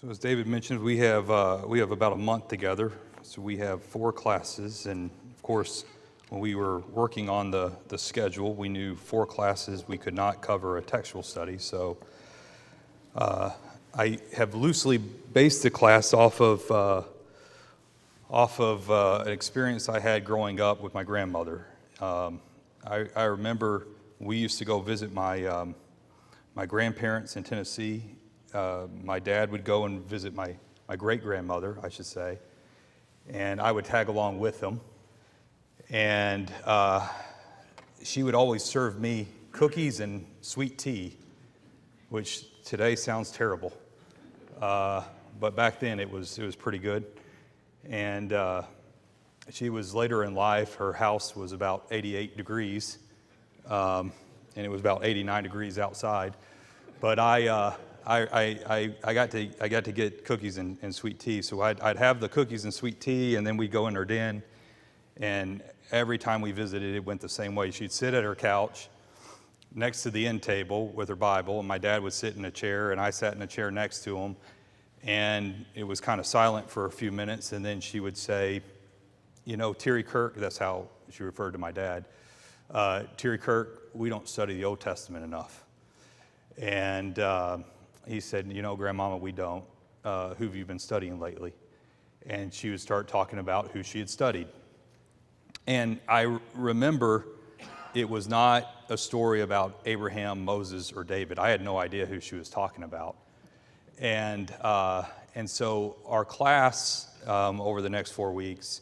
So as David mentioned, we have about a month together. So we have 4 classes, and of course, when we were working on the schedule, we knew 4 classes we could not cover a textual study. So I have loosely based the class off of an experience I had growing up with my grandmother. I remember we used to go visit my grandparents in Tennessee. My dad would go and visit my great-grandmother, I should say, and I would tag along with them. And she would always serve me cookies and sweet tea, which today sounds terrible. But back then it was pretty good. And she was later in life, her house was about 88 degrees, and it was about 89 degrees outside. But I got to get cookies and sweet tea. So I'd have the cookies and sweet tea, and then we'd go in her den. And every time we visited, it went the same way. She'd sit at her couch next to the end table with her Bible, and my dad would sit in a chair, and I sat in a chair next to him. And it was kind of silent for a few minutes, and then she would say, you know, Terry Kirk, that's how she referred to my dad, Terry Kirk, we don't study the Old Testament enough. And he said, you know, Grandmama, we don't. Who have you been studying lately? And she would start talking about who she had studied. And I remember it was not a story about Abraham, Moses, or David. I had no idea who she was talking about. And so our class over the next 4 weeks,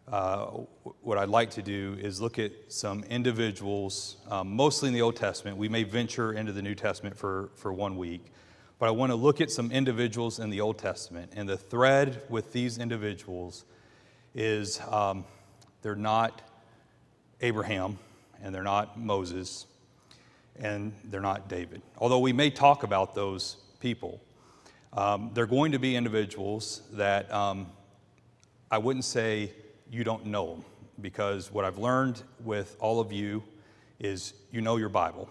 what I'd like to do is look at some individuals, mostly in the Old Testament. We may venture into the New Testament for 1 week, but I want to look at some individuals in the Old Testament. And the thread with these individuals is they're not Abraham, and they're not Moses, and they're not David. Although we may talk about those people, they're going to be individuals that I wouldn't say you don't know them, because what I've learned with all of you is you know your Bible.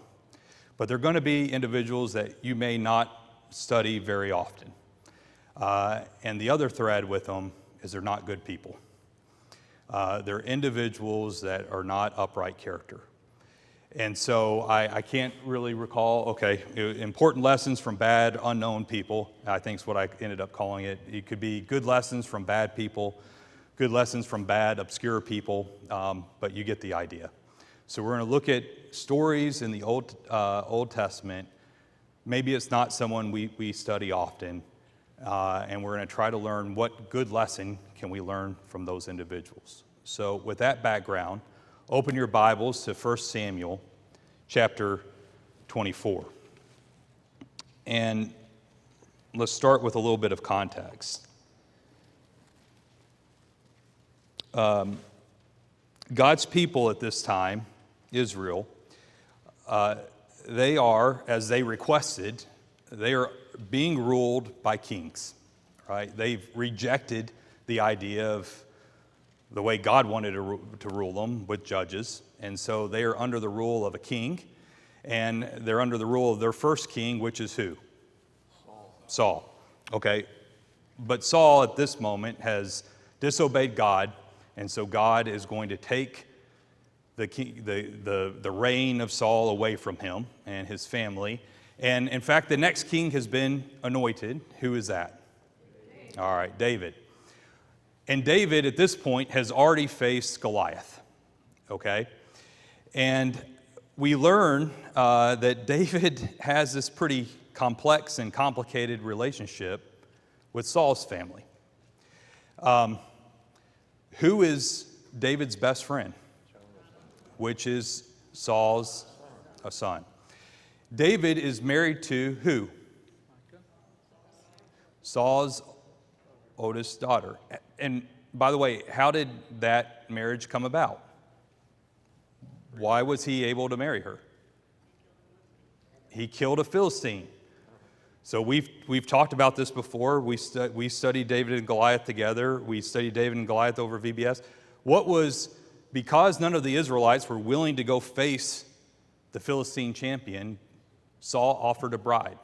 But they're going to be individuals that you may not study very often. And the other thread with them is they're not good people. They're individuals that are not upright character. And so I can't really recall, important lessons from bad, unknown people, I think is what I ended up calling it. It could be good lessons from bad people, good lessons from bad, obscure people, but you get the idea. So we're going to look at stories in the Old Testament. Maybe it's not someone we study often, and we're going to try to learn what good lesson can we learn from those individuals. So with that background, open your Bibles to 1 Samuel chapter 24. And let's start with a little bit of context. God's people at this time, Israel, they are, as they requested, they are being ruled by kings, right? They've rejected the idea of the way God wanted to rule them with judges. And so they are under the rule of a king, and they're under the rule of their first king, which is who? Saul. Okay. But Saul at this moment has disobeyed God, and so God is going to take the reign of Saul away from him and his family. And in fact, the next king has been anointed. Who is that? David. All right, David. And David, at this point, has already faced Goliath, okay? And we learn that David has this pretty complex and complicated relationship with Saul's family. Who is David's best friend? Which is Saul's son. David is married to who? Saul's oldest daughter. And by the way, how did that marriage come about? Why was he able to marry her? He killed a Philistine. So we've talked about this before. We studied David and Goliath together. We studied David and Goliath over VBS. Because none of the Israelites were willing to go face the Philistine champion, Saul offered a bride.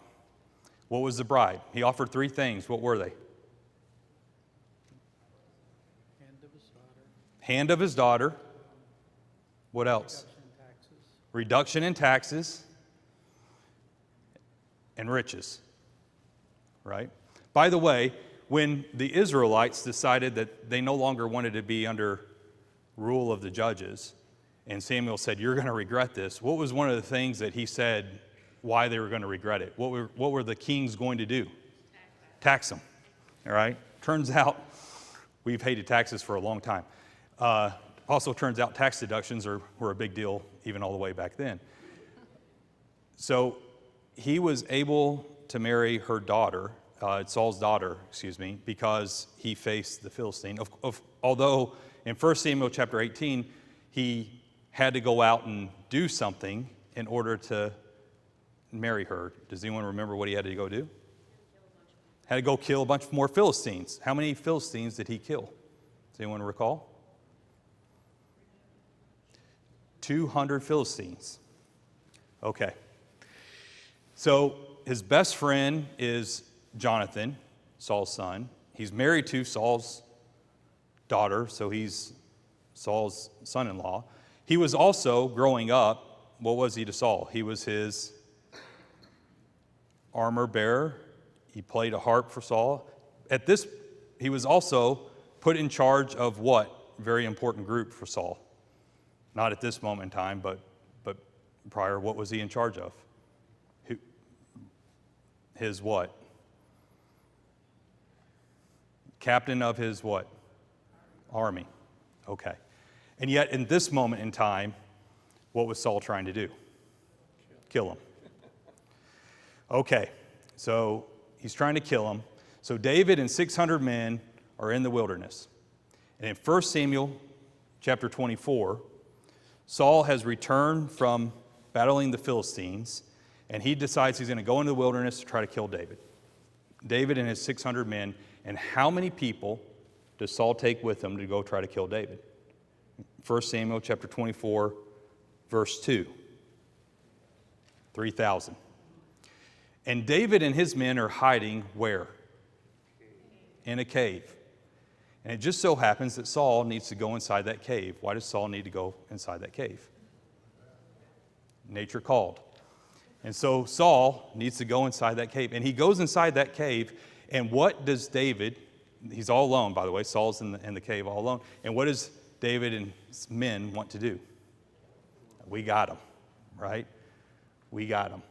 What was the bribe? He offered three things. What were they? Hand of his daughter. Hand of his daughter. What else? Reduction in taxes. Reduction in taxes and riches. Right? By the way, when the Israelites decided that they no longer wanted to be under rule of the judges, and Samuel said, "You're going to regret this," what was one of the things that he said why they were going to regret it? What were the kings going to do? Tax them. All right? Turns out we've hated taxes for a long time. Also turns out tax deductions were a big deal even all the way back then. So he was able to marry her daughter, Saul's daughter, because he faced the Philistine. Although in 1 Samuel chapter 18, he had to go out and do something in order to marry her. Does anyone remember what he had to go do? Had to go kill a bunch more Philistines. How many Philistines did he kill? Does anyone recall? 200 Philistines. Okay. So his best friend is Jonathan, Saul's son. He's married to Saul's daughter, so he's Saul's son-in-law. He was also, growing up, what was he to Saul? He was his armor bearer. He played a harp for Saul. He was also put in charge of what? Very important group for Saul. Not at this moment in time, but prior, what was he in charge of? His what? Captain of his what? Army. Okay. And yet, in this moment in time, what was Saul trying to do? Kill him. Okay. So he's trying to kill him. So David and 600 men are in the wilderness. And in 1 Samuel chapter 24, Saul has returned from battling the Philistines, and he decides he's going to go into the wilderness to try to kill David. David and his 600 men. And how many people does Saul take with him to go try to kill David? 1 Samuel chapter 24, verse 2. 3,000. And David and his men are hiding where? In a cave. And it just so happens that Saul needs to go inside that cave. Why does Saul need to go inside that cave? Nature called. And so Saul needs to go inside that cave. And he goes inside that cave, and what does David, he's all alone, by the way, Saul's in the cave all alone, and what does David and his men want to do? We got him, right? We got him.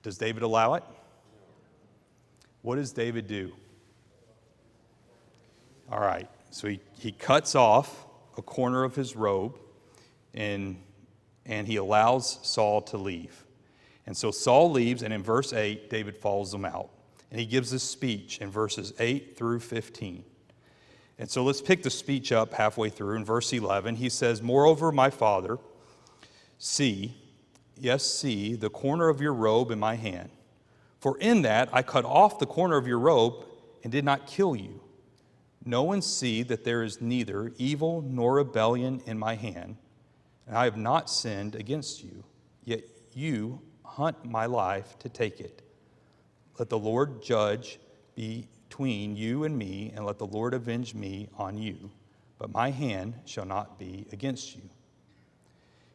Does David allow it? What does David do? All right, so he cuts off a corner of his robe, and he allows Saul to leave. And so Saul leaves, and in verse 8, David follows him out. And he gives this speech in verses 8 through 15. And so let's pick the speech up halfway through. In verse 11, he says, "Moreover, my father, see the corner of your robe in my hand. For in that I cut off the corner of your robe and did not kill you. Know and see that there is neither evil nor rebellion in my hand, and I have not sinned against you. Yet you hunt my life to take it. Let the Lord judge between you and me, and let the Lord avenge me on you. But my hand shall not be against you."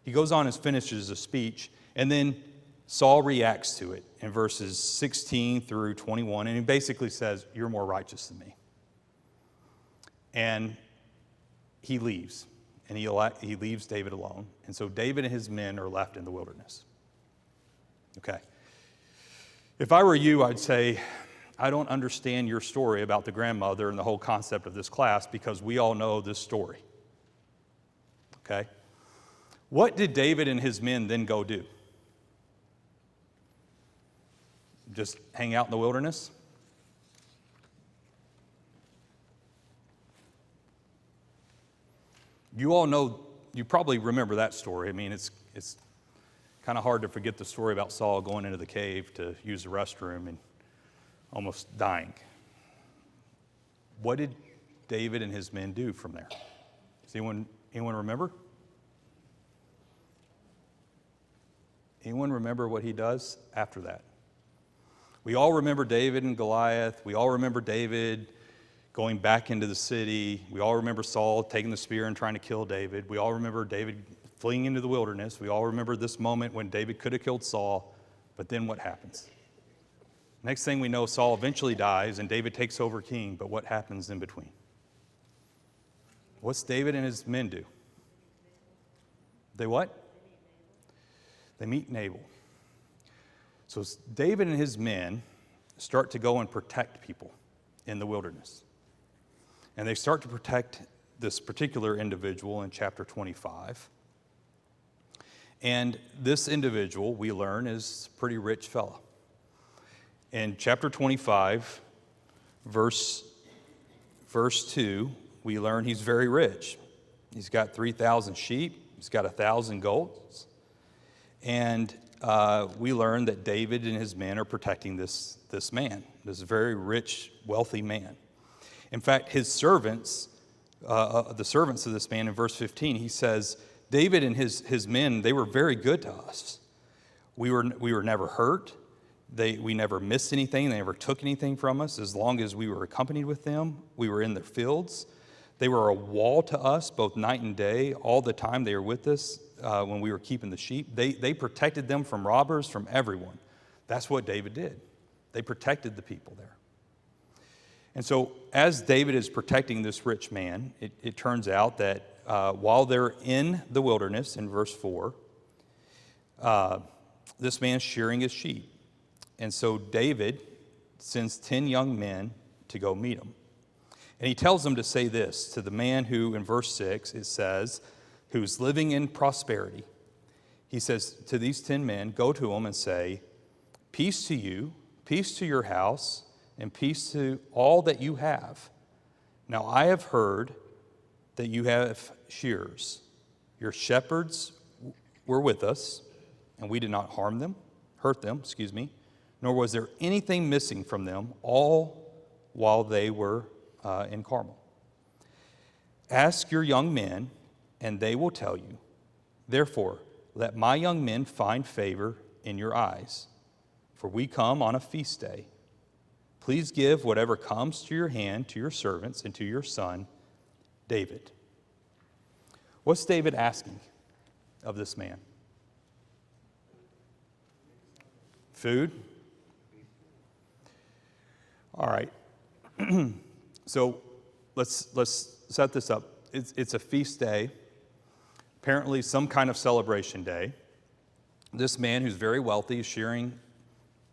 He goes on and finishes the speech, and then Saul reacts to it in verses 16 through 21, and he basically says, "You're more righteous than me." And he leaves, and he leaves David alone. And so David and his men are left in the wilderness. Okay. If I were you, I'd say, I don't understand your story about the grandmother and the whole concept of this class, because we all know this story. Okay? What did David and his men then go do? Just hang out in the wilderness? You all know, you probably remember that story. I mean, it's kind of hard to forget the story about Saul going into the cave to use the restroom and almost dying. What did David and his men do from there? Does anyone remember? Anyone remember what he does after that? We all remember David and Goliath. We all remember David going back into the city. We all remember Saul taking the spear and trying to kill David. We all remember David fleeing into the wilderness. We all remember this moment when David could have killed Saul, but then what happens? Next thing we know, Saul eventually dies and David takes over king, but what happens in between? What's David and his men do? They what? They meet Nabal. So David and his men start to go and protect people in the wilderness. And they start to protect this particular individual in chapter 25. And this individual, we learn, is a pretty rich fellow. In chapter 25, verse 2, we learn he's very rich. He's got 3,000 sheep. He's got 1,000 goats. And we learn that David and his men are protecting this man, this very rich, wealthy man. In fact, his servants, the servants of this man, in verse 15, he says, David and his men, they were very good to us. We were never hurt. We never missed anything. They never took anything from us. As long as we were accompanied with them, we were in their fields. They were a wall to us both night and day. All the time they were with us when we were keeping the sheep. They protected them from robbers, from everyone. That's what David did. They protected the people there. And so as David is protecting this rich man, it turns out that while they're in the wilderness, in verse 4, this man's shearing his sheep. And so David sends 10 young men to go meet him. And he tells them to say this to the man who, in verse 6, it says, who's living in prosperity. He says to these 10 men, go to him and say, peace to you, peace to your house, and peace to all that you have. Now I have heard that you have shearers. Your shepherds were with us, and we did not hurt them, nor was there anything missing from them, all while they were in Carmel. Ask your young men, and they will tell you. Therefore, let my young men find favor in your eyes, for we come on a feast day. Please give whatever comes to your hand to your servants and to your son, David. What's David asking of this man? Food? All right. So let's set this up. It's a feast day, apparently some kind of celebration day. This man who's very wealthy is shearing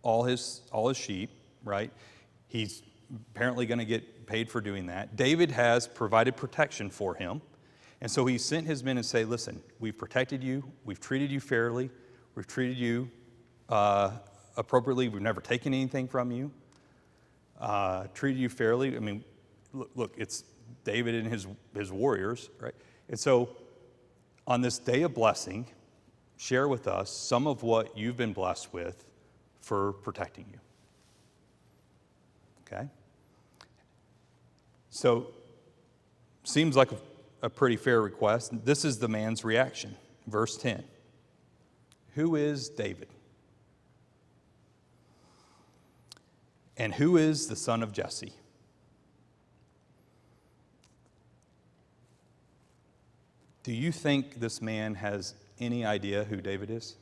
all his sheep, right? He's apparently going to get paid for doing that. David has provided protection for him. And so he sent his men and say, listen, we've protected you. We've treated you fairly. We've treated you appropriately. We've never taken anything from you. Treated you fairly. I mean, look, it's David and his warriors, right? And so on this day of blessing, share with us some of what you've been blessed with for protecting you. Okay? So, seems like a pretty fair request. This is the man's reaction. Verse 10. Who is David? And who is the son of Jesse? Do you think this man has any idea who David is?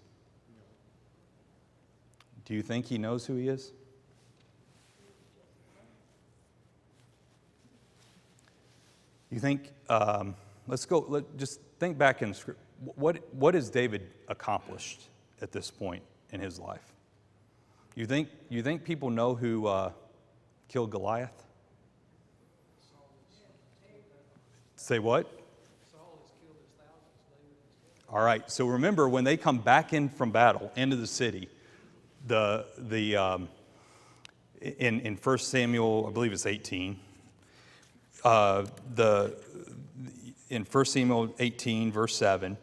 Do you think he knows who he is? You think, just think back in Scripture. What has David accomplished at this point in his life? You think people know who killed Goliath? Say what? All right, so remember when they come back in from battle into the city, in 1 Samuel, I believe it's 18, in 1 Samuel 18, verse 7,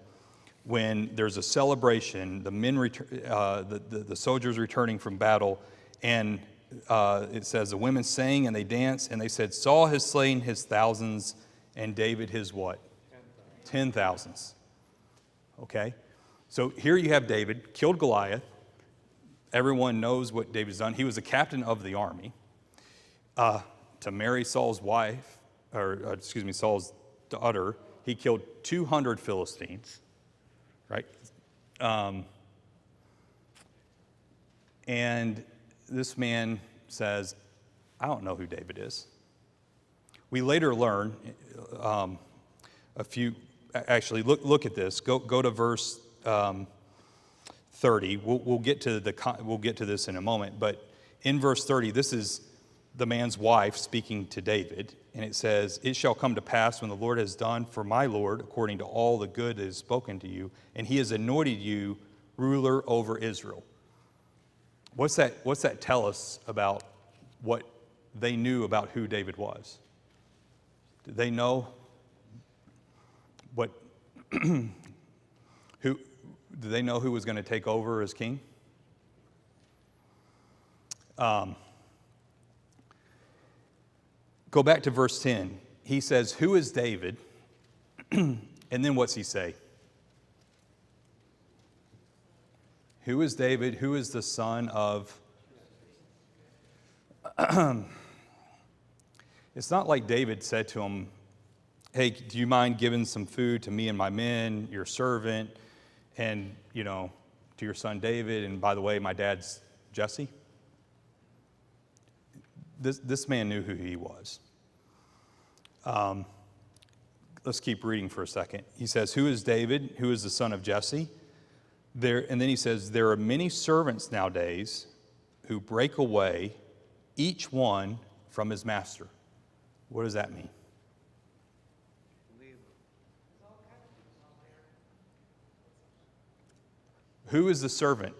when there's a celebration, the soldiers returning from battle, and it says the women sang and they danced, and they said, Saul has slain his thousands, and David his what? 10,000s. Okay? So here you have David, killed Goliath, Everyone knows what David's done. He was a captain of the army. To marry Saul's wife, Saul's daughter, he killed 200 Philistines, right? And this man says, I don't know who David is. We later learn look at this. Go to verse 30. We'll get to this in a moment, but in verse 30, this is the man's wife speaking to David, and it says, "It shall come to pass when the Lord has done for my Lord according to all the good that is spoken to you, and he has anointed you ruler over Israel." What's that tell us about what they knew about who David was? Did they know who was going to take over as king? Go back to verse 10. He says, "Who is David?" And then what's he say? Who is David? Who is the son of? It's not like David said to him, "Hey, do you mind giving some food to me and my men, your servant, and, to your son David, and by the way, my dad's Jesse?" This man knew who he was. Let's keep reading for a second. He says, "Who is David? Who is the son of Jesse?" And then he says, "There are many servants nowadays who break away, each one from his master." What does that mean? Who is the servant?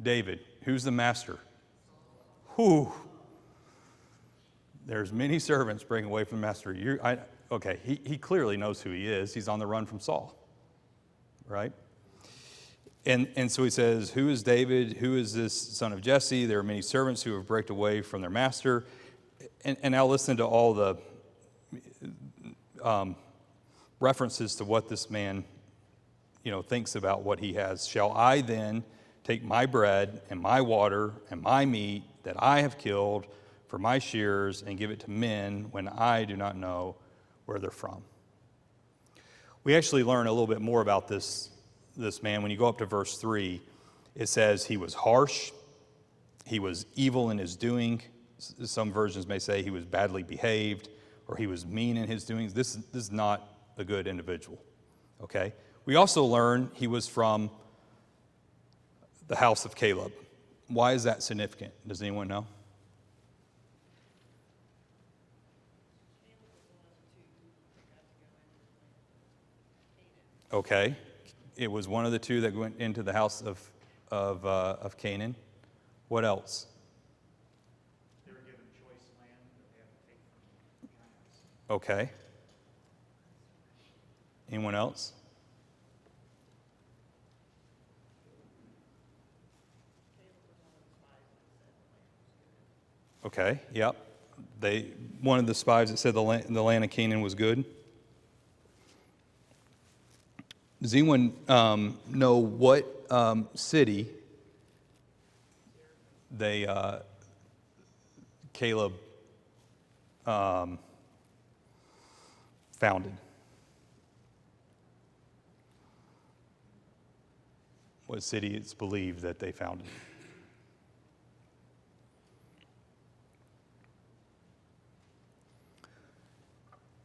David. Who's the master? Whew. There's many servants breaking away from the master. He clearly knows who he is. He's on the run from Saul, right? And so he says, "Who is David? Who is this son of Jesse? There are many servants who have breaked away from their master." And now listen to all the references to what this man, thinks about what he has. "Shall I then take my bread and my water and my meat that I have killed for my shears and give it to men when I do not know where they're from?" We actually learn a little bit more about this man. When you go up to verse 3, it says he was harsh, he was evil in his doing. Some versions may say he was badly behaved, or he was mean in his doings. This is not a good individual, okay? We also learn he was from the house of Caleb. Why is that significant? Does anyone know? Okay. It was one of the two that went into the house of Canaan. What else? They were given choice land that they had to take from giants. Okay. Anyone else? Okay, yep. One of the spies that said the land of Canaan was good. Does anyone know what city Caleb founded? What city it's believed that they founded?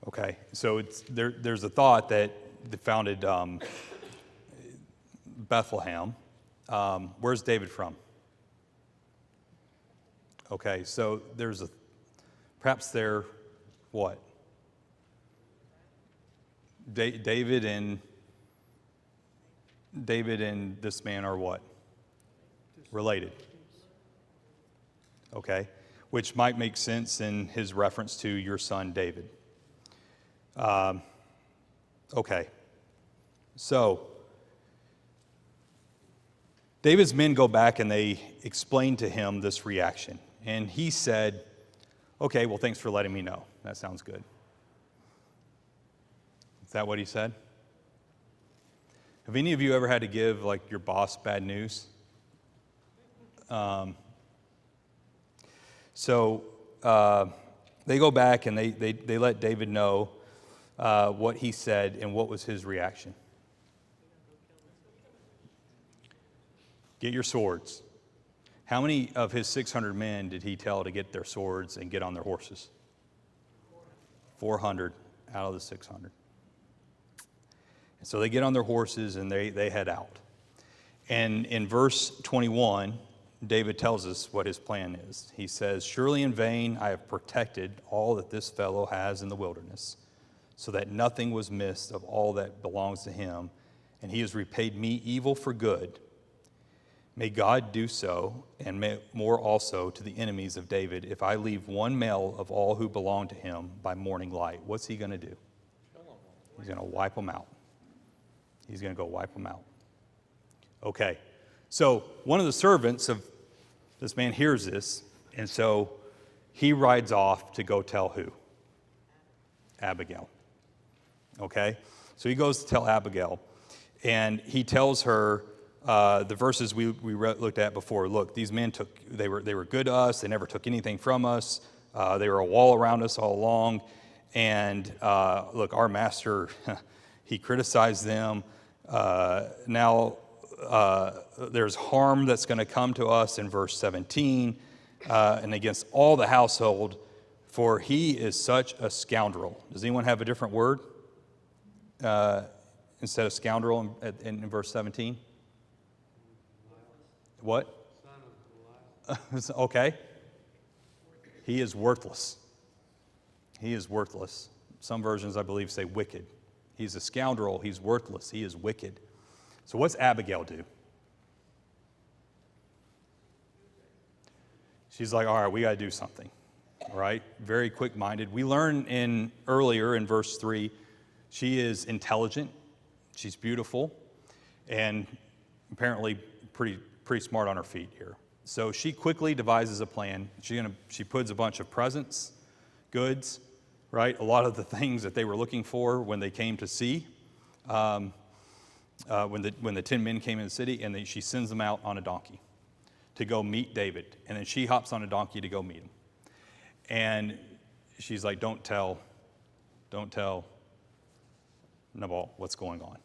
Okay, so there's a thought that they founded Bethlehem. Where's David from? Okay, so perhaps they're what? David and this man are what? Related. Okay, which might make sense in his reference to your son David. Okay, so David's men go back and they explain to him this reaction. And he said, "Okay, well, thanks for letting me know. That sounds good." Is that what he said? Have any of you ever had to give, your boss bad news? So they go back and they let David know what he said and what was his reaction. Get your swords. How many of his 600 men did he tell to get their swords and get on their horses? 400 out of the 600. And so they get on their horses and they head out. And in verse 21, David tells us what his plan is. He says, "Surely in vain I have protected all that this fellow has in the wilderness, so that nothing was missed of all that belongs to him, and he has repaid me evil for good. May God do so, and may more also to the enemies of David, if I leave one male of all who belong to him by morning light." What's he going to do? He's going to wipe them out. He's going to go wipe them out. Okay, so one of the servants of this man hears this, and so he rides off to go tell who? Abigail. Okay, so he goes to tell Abigail, and he tells her the verses we looked at before. Look, these men they were good to us. They never took anything from us. They were a wall around us all along. And look, our master, he criticized them. Now there's harm that's going to come to us in verse 17, and against all the household, for he is such a scoundrel. Does anyone have a different word instead of scoundrel in verse 17? What? Okay. He is worthless. He is worthless. Some versions, I believe, say wicked. He's a scoundrel. He's worthless. He is wicked. So what's Abigail do? She's like, all right, we got to do something. All right? Very quick-minded. We learn earlier in verse 3, she is intelligent. She's beautiful. And apparently pretty smart on her feet here. So she quickly devises a plan. She puts a bunch of presents, goods, right? A lot of the things that they were looking for when they came to see, when the 10 men came in the city, and she sends them out on a donkey to go meet David. And then she hops on a donkey to go meet him. And she's like, don't tell Nabal what's going on.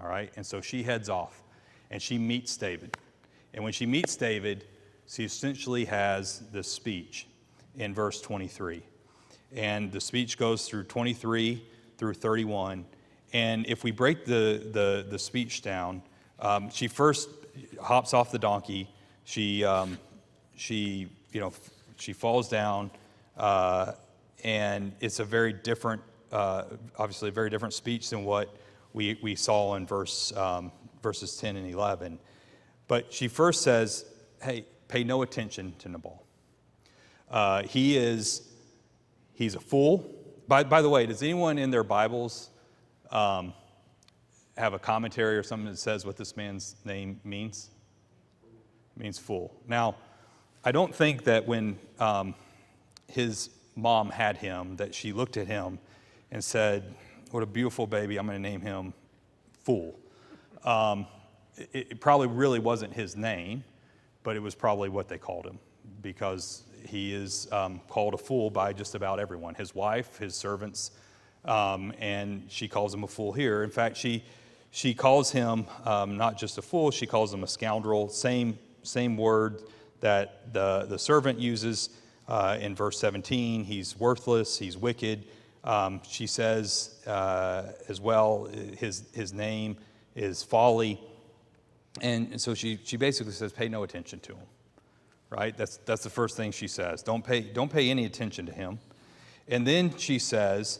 All right? And so she heads off, and she meets David. And when she meets David, she essentially has this speech in verse 23. And the speech goes through 23 through 31. And if we break the speech down, she first hops off the donkey. She falls down, and it's a very different, obviously a very different speech than what we saw in verses 10 and 11. But she first says, hey, pay no attention to Nabal. He's a fool. By the way, does anyone in their Bibles have a commentary or something that says what this man's name means? It means fool. Now, I don't think that when his mom had him, that she looked at him and said, what a beautiful baby, I'm going to name him Fool. It probably really wasn't his name, but it was probably what they called him, because he is called a fool by just about everyone, his wife, his servants, and she calls him a fool here. In fact, she calls him not just a fool, she calls him a scoundrel, same word that the servant uses in verse 17. He's worthless, he's wicked. She says as well, his name is folly. And so she basically says, pay no attention to him, right? That's the first thing she says. Don't pay any attention to him. And then she says,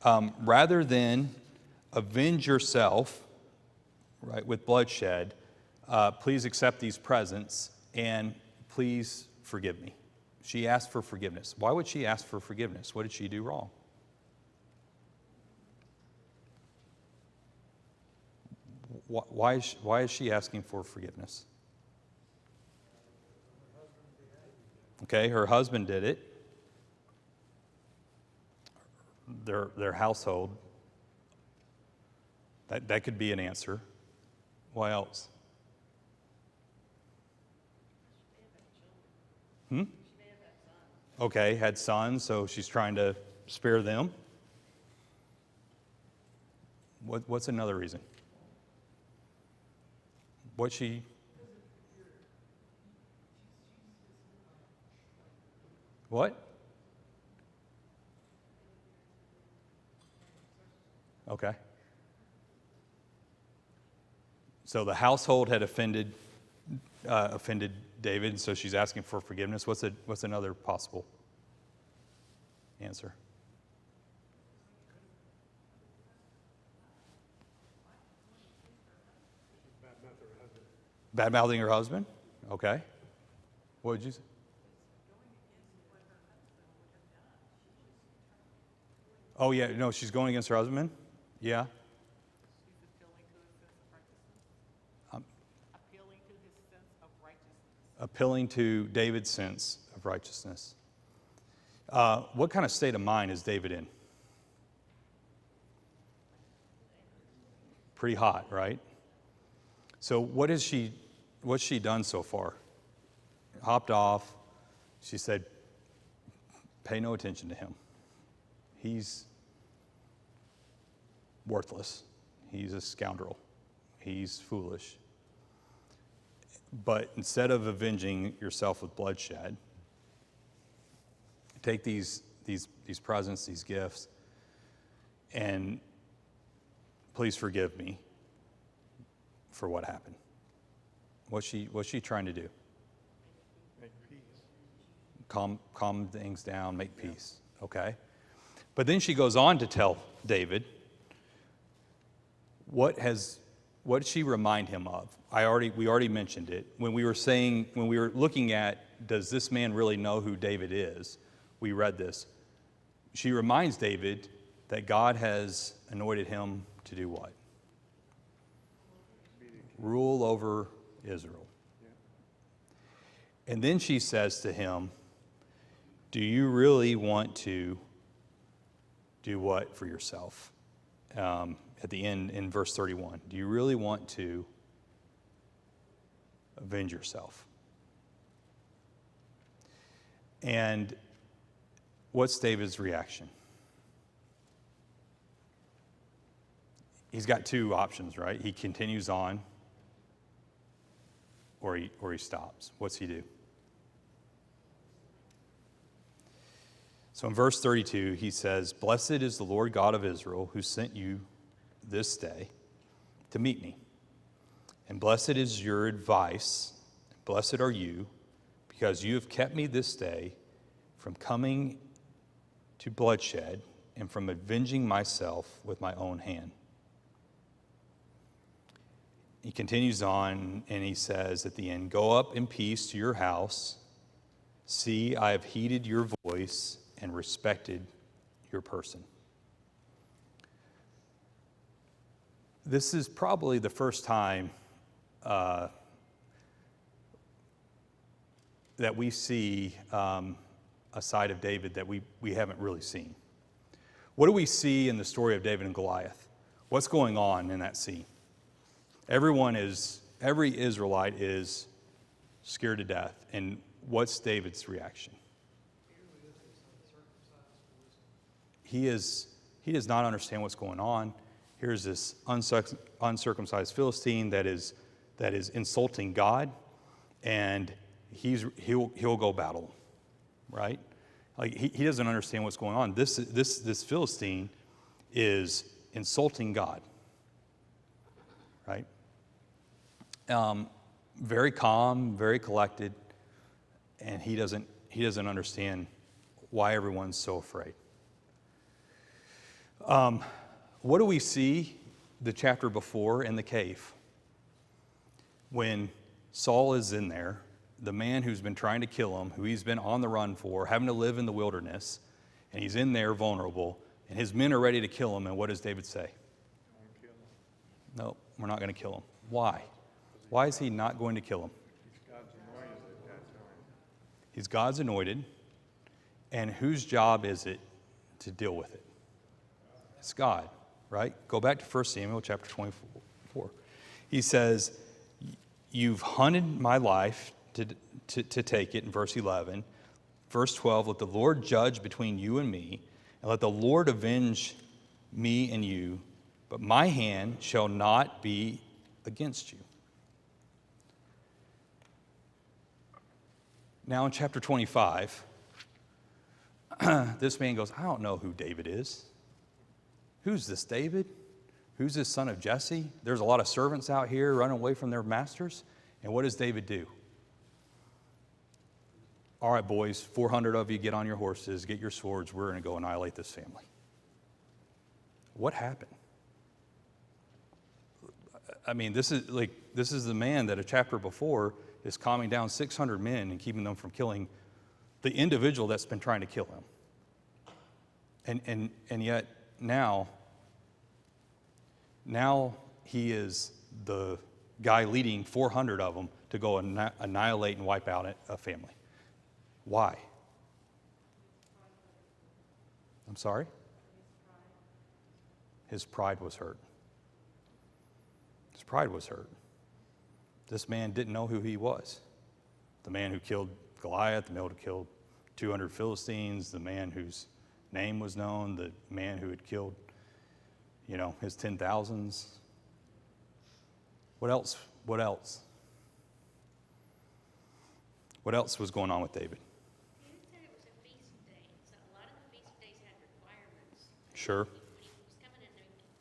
rather than avenge yourself, right, with bloodshed, please accept these presents and please forgive me. She asked for forgiveness. Why would she ask for forgiveness? What did she do wrong? Why is she asking for forgiveness? Okay, her husband did it. Their household. That could be an answer. Why else? Okay, had sons, so she's trying to spare them. What's another reason? What she... What? Okay. So the household had offended David, and so she's asking for forgiveness. What's another possible answer? Bad mouthing her husband? Okay. What did you say? Oh, yeah, no, she's going against her husband? Yeah. Appealing to David's sense of righteousness. What kind of state of mind is David in? Pretty hot, right? So what's she done so far? Hopped off. She said, pay no attention to him. He's worthless. He's a scoundrel. He's foolish. But instead of avenging yourself with bloodshed, take these presents, these gifts, and please forgive me for what happened. What's she trying to do? Make peace. Calm things down, make peace. Okay? But then she goes on to tell David, what did she remind him of? We already mentioned it. When we were looking at, does this man really know who David is? We read this. She reminds David that God has anointed him to do what? Rule over Israel. And then she says to him, do you really want to do what for yourself? At the end, in verse 31, do you really want to avenge yourself? And what's David's reaction? He's got two options, right? He continues on, or he stops. What's he do? So in verse 32, he says, blessed is the Lord God of Israel who sent you this day to meet me. And blessed is your advice, blessed are you, because you have kept me this day from coming to bloodshed and from avenging myself with my own hand. He continues on and he says at the end, go up in peace to your house. See, I have heeded your voice and respected your person. This is probably the first time that we see a side of David that we haven't really seen. What do we see in the story of David and Goliath? What's going on in that scene? Every Israelite is scared to death. And what's David's reaction? He does not understand what's going on. Here's this uncircumcised Philistine that is insulting God, and he'll go battle, right? Like he doesn't understand what's going on. This Philistine is insulting God, right? Very calm, very collected, and he doesn't understand why everyone's so afraid. What do we see the chapter before in the cave? When Saul is in there, the man who's been trying to kill him, who he's been on the run for, having to live in the wilderness, and he's in there vulnerable, and his men are ready to kill him, and what does David say? No, we're not going to kill him. Why? Why is he not going to kill him? He's God's anointed, and whose job is it to deal with it? It's God, right? Go back to 1 Samuel chapter 24. He says, you've hunted my life to take it in verse 11. Verse 12, let the Lord judge between you and me, and let the Lord avenge me and you, but my hand shall not be against you. Now in chapter 25, this man goes, I don't know who David is. Who's this David? Who's this son of Jesse? There's a lot of servants out here running away from their masters. And what does David do? All right, boys, 400 of you, get on your horses, get your swords. We're going to go annihilate this family. What happened? I mean, this is the man that a chapter before is calming down 600 men and keeping them from killing the individual that's been trying to kill him. And yet now he is the guy leading 400 of them to go annihilate and wipe out a family. Why? I'm sorry? His pride was hurt. His pride was hurt. This man didn't know who he was. The man who killed Goliath, the man who killed 200 Philistines, the man whose name was known, the man who had killed, his 10,000s. What else? What else? What else was going on with David? You said it was a feast day, so a lot of the feast days had requirements. Sure. When he was coming in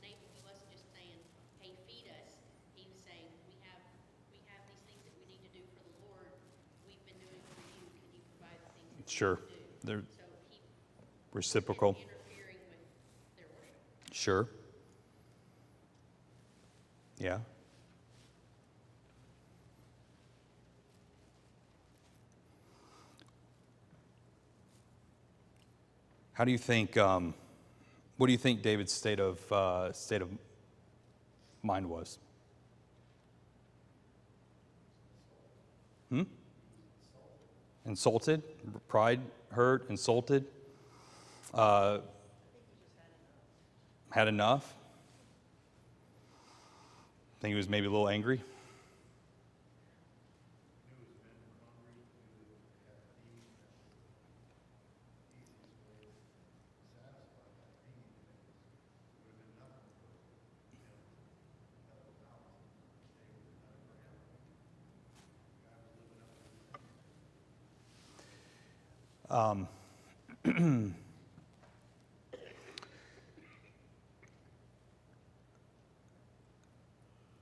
Nabal, he wasn't just saying, hey, feed us. He was saying, we have these things that we need to do for the Lord. We've been doing for you. Can you provide the things that Sure. we need to do? They're So he reciprocal. interfering with their worship. Sure. Yeah. How do you think? What do you think David's state of mind was? Insulted, pride hurt, insulted. Had enough. I think he was maybe a little angry.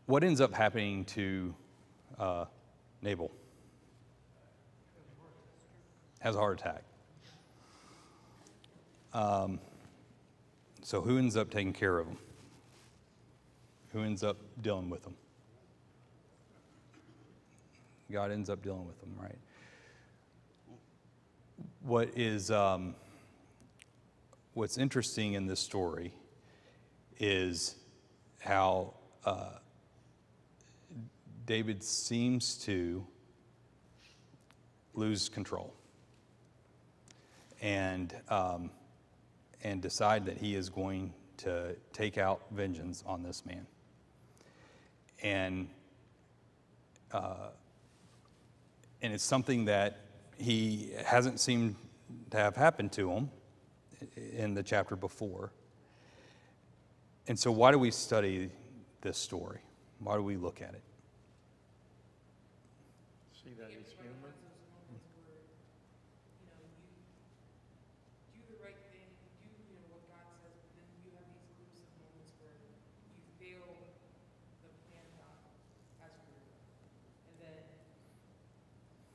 What ends up happening to Nabal? Has a heart attack. So who ends up taking care of him? Who ends up dealing with him? God ends up dealing with him, right? What's interesting in this story is how David seems to lose control and decide that he is going to take out vengeance on this man. And it's something that he hasn't seemed to have happened to him in the chapter before. And so why do we study this story? Why do we look at it? See that he's human? Do the right thing, do what God says, but then you have these groups of moments where you fail the plan God has for your life. And then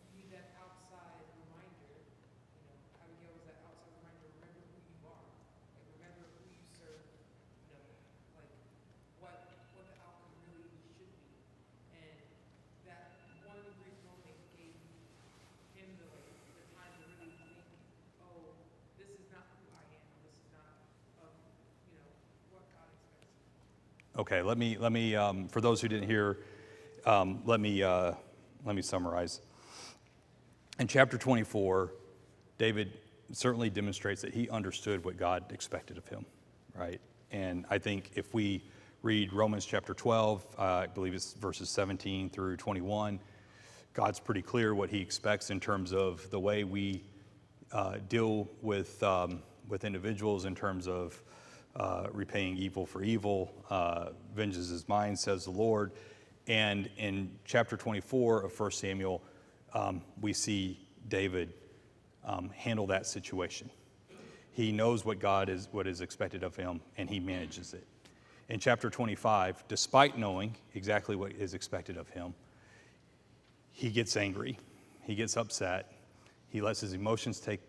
you need that outside reminder, Abigail was that outside reminder, remember who you are. Like remember who you serve, like what the outcome really should be. And that one brief moment gave him the time to really think, oh, this is not who I am. This is not what God expects of me. Okay, let me for those who didn't hear, let me summarize. In chapter 24, David certainly demonstrates that he understood what God expected of him, right? And I think if we read Romans chapter 12, I believe it's verses 17 through 21, God's pretty clear what he expects in terms of the way we deal with individuals in terms of repaying evil for evil. Vengeance is mine, says the Lord. And in chapter 24 of 1 Samuel, we see David handle that situation. He knows what is expected of him, and he manages it. In chapter 25, despite knowing exactly what is expected of him, he gets angry, he gets upset, he lets his emotions take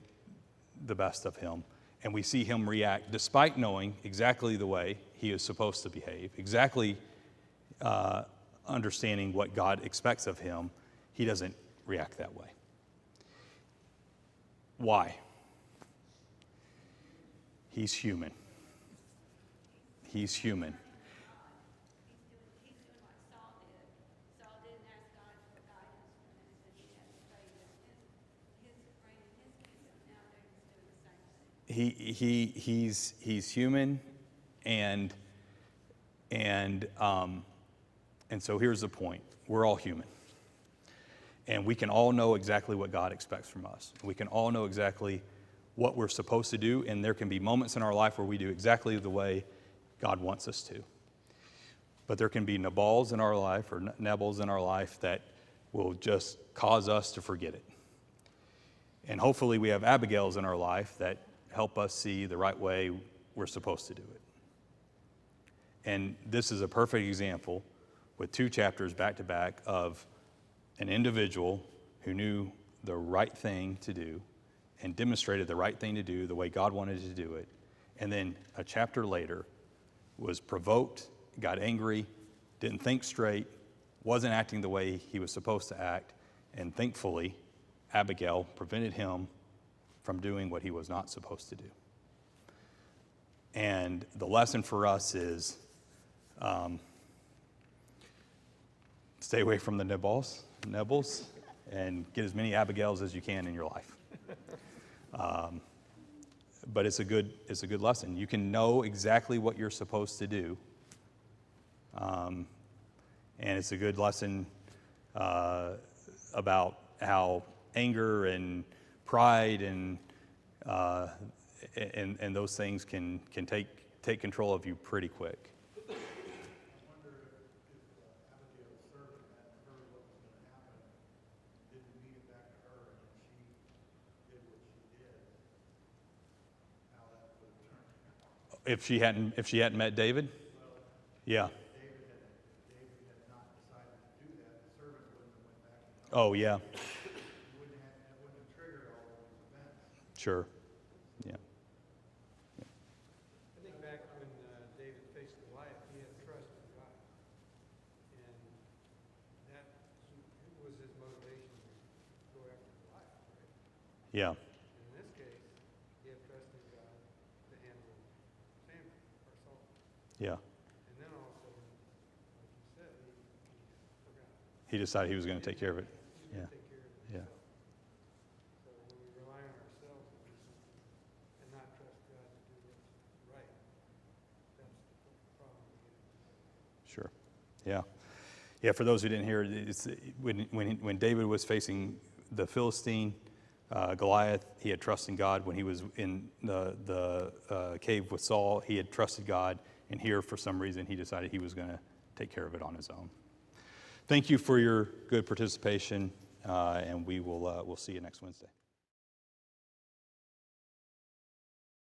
the best of him, and we see him react despite knowing exactly the way he is supposed to behave, exactly understanding what God expects of him. He doesn't react that way. Why? He's human. He's human. He's doing like Saul did. Saul didn't ask God for guidance from him, but he had to pray that his reign in his kingdom. Now David's doing the same thing. He's human, and so here's the point: we're all human, and we can all know exactly what God expects from us. We can all know exactly what we're supposed to do, and there can be moments in our life where we do exactly the way God wants us to. But there can be Nabals in our life or Nabals in our life that will just cause us to forget it. And hopefully we have Abigails in our life that help us see the right way we're supposed to do it. And this is a perfect example with 2 chapters back to back of an individual who knew the right thing to do and demonstrated the right thing to do the way God wanted to do it. And then a chapter later was provoked, got angry, didn't think straight, wasn't acting the way he was supposed to act, and thankfully, Abigail prevented him from doing what he was not supposed to do. And the lesson for us is stay away from the Nabals, and get as many Abigails as you can in your life. But it's a good lesson. You can know exactly what you're supposed to do, and it's a good lesson about how anger and pride and those things can take control of you pretty quick. I wonder if Abigail's servant hadn't heard what was going to happen, didn't meet it back to her, and she did what she did, how that would have turned out. If she hadn't met David, yeah. If David had not decided to do that, the servant wouldn't have went back and Oh told yeah, It wouldn't have triggered all of those events. sure, yeah. I think back when David faced Goliath, he had trust in God. And that was his motivation to go after Goliath, right? Yeah, And in this case, he had trust in God to handle Samuel or Saul. yeah. And then all of a sudden, like you said, he forgot. He decided he was going to take care of it. He's Yeah, going to take care of it yeah. himself. So when we rely on ourselves to do something and not trust God to do what's right, that's the problem we get. Sure. Yeah. Yeah, for those who didn't hear, it's when David was facing the Philistine, Goliath, he had trust in God. When he was in the cave with Saul, he had trusted God. And here, for some reason, he decided he was going to take care of it on his own. Thank you for your good participation, and we'll see you next Wednesday.